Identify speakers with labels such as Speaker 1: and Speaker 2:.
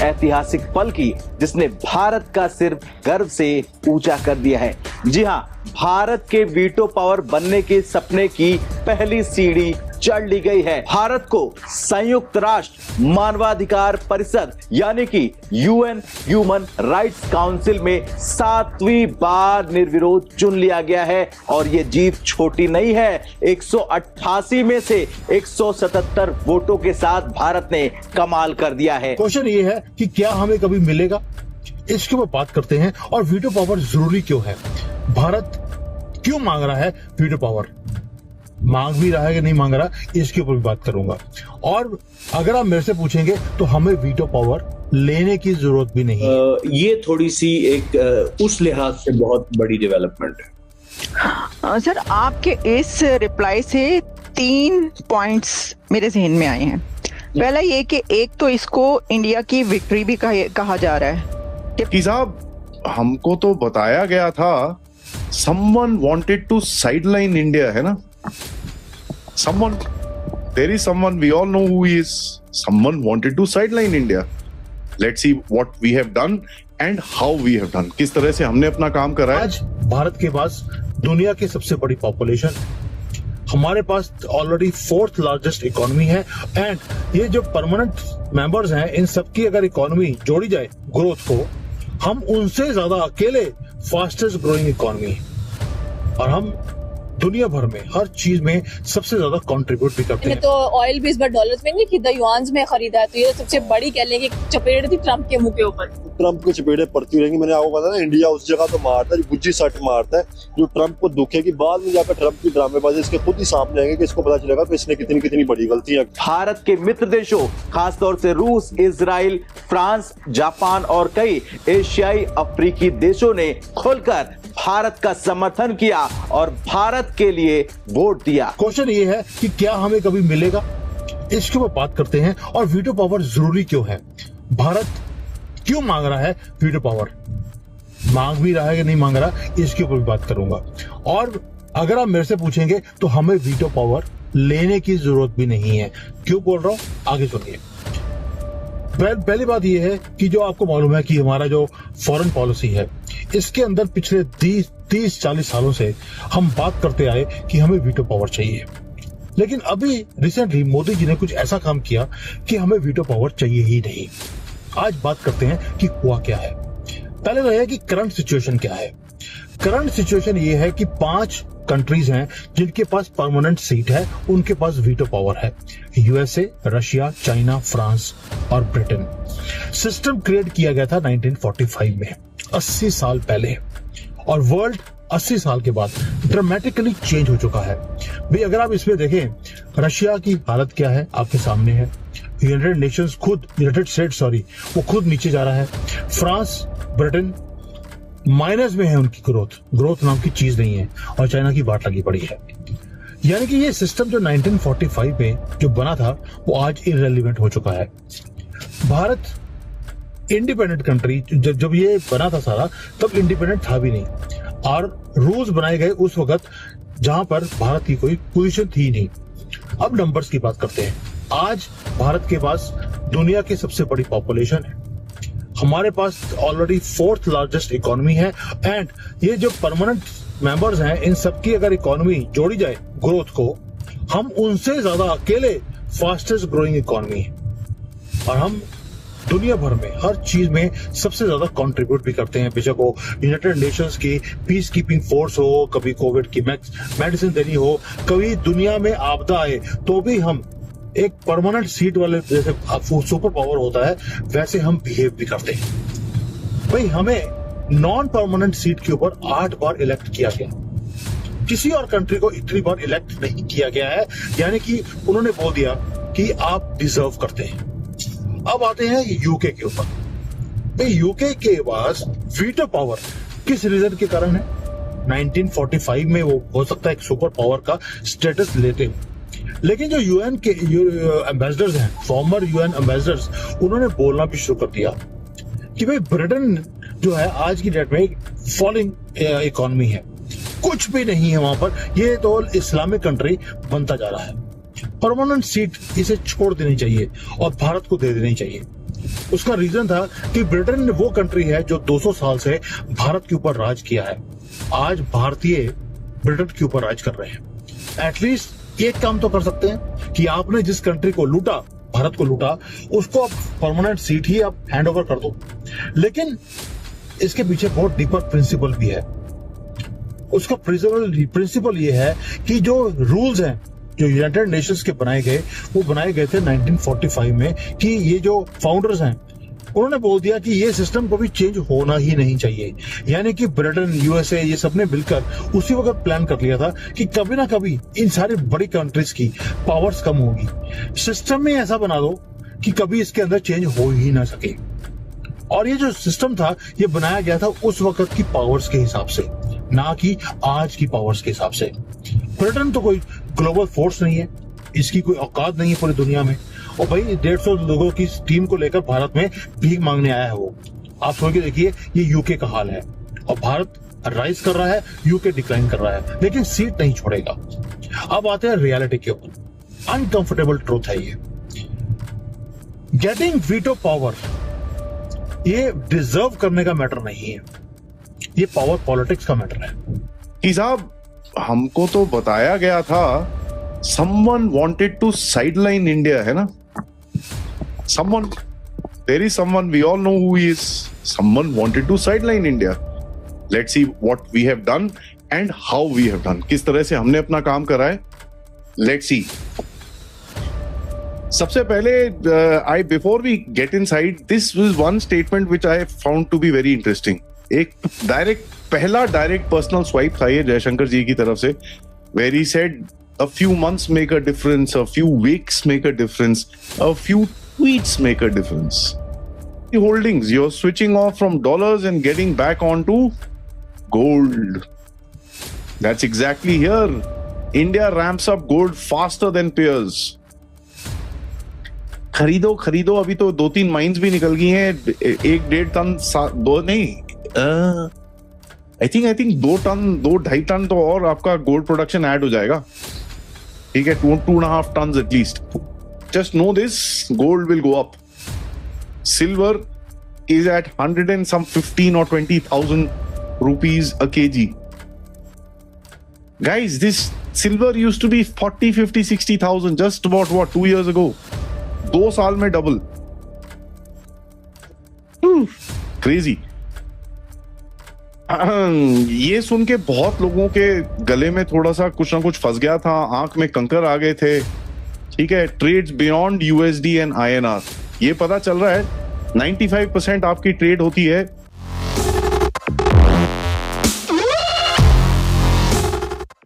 Speaker 1: ऐतिहासिक पल की जिसने भारत का सिर गर्व से ऊंचा कर दिया है। जी हां, भारत के वीटो पावर बनने के सपने की पहली सीढ़ी चढ़ ली गई है। भारत को संयुक्त राष्ट्र मानवाधिकार परिषद यानी कि यूएन ह्यूमन राइट्स काउंसिल में 7वीं बार निर्विरोध चुन लिया गया है और ये जीत छोटी नहीं है। 188 में से 177 वोटों के साथ भारत ने कमाल कर दिया है।
Speaker 2: क्वेश्चन ये है कि क्या हमें कभी मिलेगा, इसके ऊपर बात करते हैं। और वीटो पावर जरूरी क्यों है, भारत क्यों मांग रहा है वीटो पावर, मांग भी रहा है कि नहीं मांग रहा, इसके ऊपर भी बात करूंगा। और अगर आप मेरे से पूछेंगे तो हमें वीटो पावर लेने की जरूरत भी नहीं है।
Speaker 3: ये थोड़ी सी एक उस लिहाज से बहुत बड़ी डेवलपमेंट है।
Speaker 4: सर, आपके इस रिप्लाई से 3 पॉइंट्स मेरे जहन में आए हैं। पहला ये कि एक तो इसको इंडिया की विक्ट्री भी कहा जा रहा है
Speaker 5: कि साहब हमको तो बताया गया था someone wanted to sideline India, है ना? Someone, there is someone, we all know who he is. Someone wanted to sideline India. Let's see what we have done and how we have done. किस तरह से हमने अपना काम करा है।
Speaker 2: आज भारत के पास दुनिया की सबसे बड़ी पॉपुलेशन, हमारे पास ऑलरेडी 4th लार्जेस्ट इकोनॉमी है एंड ये जो परमानेंट मेंबर्स हैं इन सबकी अगर इकोनॉमी जोड़ी जाए ग्रोथ को, हम उनसे ज्यादा अकेले फास्टेस्ट ग्रोइंग इकोनॉमी और हम दुनिया भर में हर चीज में सबसे ज्यादा कंट्रीब्यूट भी करते हैं।
Speaker 6: तो ऑयल भी इस बार डॉलर्स में नहीं खरीदा, युआन्स में खरीदा है, तो ये सबसे बड़ी कह लेंगे चपेट थी ट्रम्प के मुंह के ऊपर।
Speaker 7: ट्रम्प को चपेटे पड़ती रहेंगी। मैंने आपको बताया ना, इंडिया उस जगह तो मारता है, गुज्जी सट मारता है जो ट्रम्प को दुखेगी। बाद में जाकर ट्रम्प की ड्रामेबाजी इसके खुद ही सामने आएंगे कि इसको पता चलेगा कि इसने कितनी कितनी बड़ी गलतियां।
Speaker 1: भारत के मित्र देशों खासतौर से रूस, इजराइल, फ्रांस, जापान और कई एशियाई अफ्रीकी देशों ने खुलकर भारत का समर्थन किया और भारत के लिए वोट दिया।
Speaker 2: क्वेश्चन ये है कि क्या हमें कभी मिलेगा, इसके ऊपर बात करते हैं। और वीटो पावर जरूरी क्यों है, भारत क्यों मांग रहा है वीटो पावर, मांग भी रहा है कि नहीं मांग रहा, इसके ऊपर भी बात करूंगा। और अगर आप मेरे से पूछेंगे तो हमें वीटो पावर लेने की जरूरत भी नहीं है। क्यों बोल रहा हूं, आगे सुनिए। पहली बात यह है कि जो आपको मालूम है कि हमारा जो फॉरेन पॉलिसी है इसके अंदर पिछले 30-40 सालों से हम बात करते आए कि हमें वीटो पावर चाहिए, लेकिन अभी रिसेंटली मोदी जी ने कुछ ऐसा काम किया कि हमें वीटो पावर चाहिए ही नहीं। आज बात करते हैं कि हुआ क्या है। पहले तो है कि करंट सिचुएशन क्या है। करंट सिचुएशन ये है कि 5 कंट्रीज हैं जिनके पास परमानेंट सीट है, उनके पास वीटो पावर है। यूएसए, रशिया, चाइना, फ्रांस और ब्रिटेन। सिस्टम क्रिएट किया गया था 1945 में, 80 साल पहले, और वर्ल्ड 80 साल के बाद ड्रामेटिकली चेंज हो चुका है। भाई अगर आप इसमें देखें, रशिया की हालत क्या है आपके सामने है। यूनाइटेड स्टेट्स वो खुद नीचे जा रहा है। फ्रांस, ब्रिटेन माइनस में है, उनकी ग्रोथ नाम की चीज नहीं है, और चाइना की बाट लगी पड़ी है। यानी कि ये सिस्टम जो 1945 में जो बना था वो आज इररिलेवेंट हो चुका है। भारत इंडिपेंडेंट कंट्री जब ये बना था सारा, तब इंडिपेंडेंट था भी नहीं, और रूल्स बनाए गए उस वक्त जहां पर भारत की कोई पोजीशन थी नहीं। अब नंबर्स की बात करते हैं। आज भारत के पास दुनिया की सबसे बड़ी पॉपुलेशन है, हमारे पास ऑलरेडी 4th लार्जेस्ट इकोनॉमी है एंड ये जो परमानेंट मेंबर्स हैं इन सबकी अगर इकोनॉमी जोड़ी जाए ग्रोथ को, हम उनसे ज्यादा अकेले फास्टेस्ट ग्रोइंग इकोनॉमी है, और हम दुनिया भर में हर चीज में सबसे ज्यादा कंट्रीब्यूट भी करते हैं। बेशक वो यूनाइटेड नेशंस की पीस कीपिंग फोर्स हो, कभी कोविड की मेडिसिन देनी हो, कभी दुनिया में आपदा आए तो भी हम एक परमानेंट सीट वाले जैसे सुपर पावर होता है वैसे हम बिहेव भी करते हैं। भाई हमें नॉन परमानेंट सीट के ऊपर 8 बार इलेक्ट किया गया, किसी और कंट्री को इतनी बार इलेक्ट नहीं किया गया है, यानी कि उन्होंने बोल दिया कि आप डिजर्व करते हैं। अब आते हैं यूके के ऊपर। भाई यूके के पास वीटो पावर किस रीजन के कारण है? 1945 में वो हो सकता है एक सुपर पावर का स्टेटस लेते हो, लेकिन जो यूएन के एम्बेसडर्स हैं, फॉर्मर यूएन एम्बेसडर्स, उन्होंने बोलना भी शुरू कर दिया कि भाई ब्रिटेन जो है आज की डेट में फॉलिंग इकोनॉमी है, कुछ भी नहीं है वहां पर, ये तो इस्लामिक कंट्री बनता जा रहा है, परमानेंट सीट इसे छोड़ देनी चाहिए और भारत को दे देनी चाहिए। उसका रीजन था कि ब्रिटेन वो कंट्री है जो 200 साल से भारत के ऊपर राज किया है। आज भारतीय ब्रिटेन के ऊपर राज कर रहे हैं। एटलीस्ट एक काम तो कर सकते हैं कि आपने जिस कंट्री को लूटा, भारत को लूटा, उसको आप परमानेंट सीट ही आप हैंड ओवर कर दो। लेकिन इसके पीछे बहुत डीपर प्रिंसिपल भी है। उसका प्रिंसिपल ये है कि जो रूल्स हैं जो यूनाइटेड नेशंस के बनाए गए, वो बनाए गए थे 1945 में, कि ये जो फाउंडर्स हैं उन्होंने बोल दिया कि ये सिस्टम कभी चेंज होना ही नहीं चाहिए। यानी कि ब्रिटेन, यूएसए, ये सबने मिलकर उसी वक्त प्लान कर लिया था कि कभी ना कभी इन सारी बड़ी कंट्रीज की पावर्स कम होगी। सिस्टम में ऐसा बना दो कि कभी इसके अंदर चेंज हो ही ना सके। और ये जो सिस्टम था ये बनाया गया था उस वक्त की पावर्स के हिसाब से, ना कि आज की पावर्स के हिसाब से। ब्रिटेन तो कोई ग्लोबल फोर्स नहीं है, इसकी कोई औकात नहीं है पूरी दुनिया में। और भाई 150 लोगों की टीम को लेकर भारत में भीख मांगने आया है वो। आप सोच के देखिए, ये यूके का हाल है और भारत राइज कर रहा है, यूके डिक्लाइन कर रहा है, लेकिन सीट नहीं छोड़ेगा। अब आते हैं रियलिटी के ऊपर। अनकंफर्टेबल ट्रूथ है ये। गेटिंग वीटो पावर ये डिजर्व करने का मैटर नहीं है, ये पावर पॉलिटिक्स का मैटर है।
Speaker 5: कि साहब हमको तो बताया गया था someone wanted to sideline India, है ना? Someone, there is someone, we all know who he is. Someone wanted to sideline India. Let's see what we have done and how we have done. किस तरह से हमने अपना काम करा है. Let's see. सबसे पहले before we get inside, this was one statement which I found to be very interesting. एक पहला डायरेक्ट पर्सनल स्वाइप था ये जयशंकर जी की तरफ से, where he said a few months make a difference, a few weeks make a difference, a few tweets make a difference. The holdings, you're switching off from dollars and getting back onto gold. That's exactly here. India ramps up gold faster than peers. खरीदो अभी तो 2-3 mines भी निकल गई हैं। 1-1.5 ton, 2 नहीं, I think 2-2.5 ton तो और आपका गोल्ड प्रोडक्शन ऐड हो जाएगा। ठीक है, 2.5 ton at least. Just know this, gold will go up. Silver is at 115 or 20,000 rupees a kg. Guys, this silver used to be 40, 50, 60,000 just about 2 years ago. 2 साल में double. Crazy. ये सुन के बहुत लोगों के गले में थोड़ा सा कुछ ना कुछ फंस गया था, आंख में कंकर आ गए थे। ठीक है, trades beyond USD and INR, ये पता चल रहा है 95% आपकी ट्रेड होती है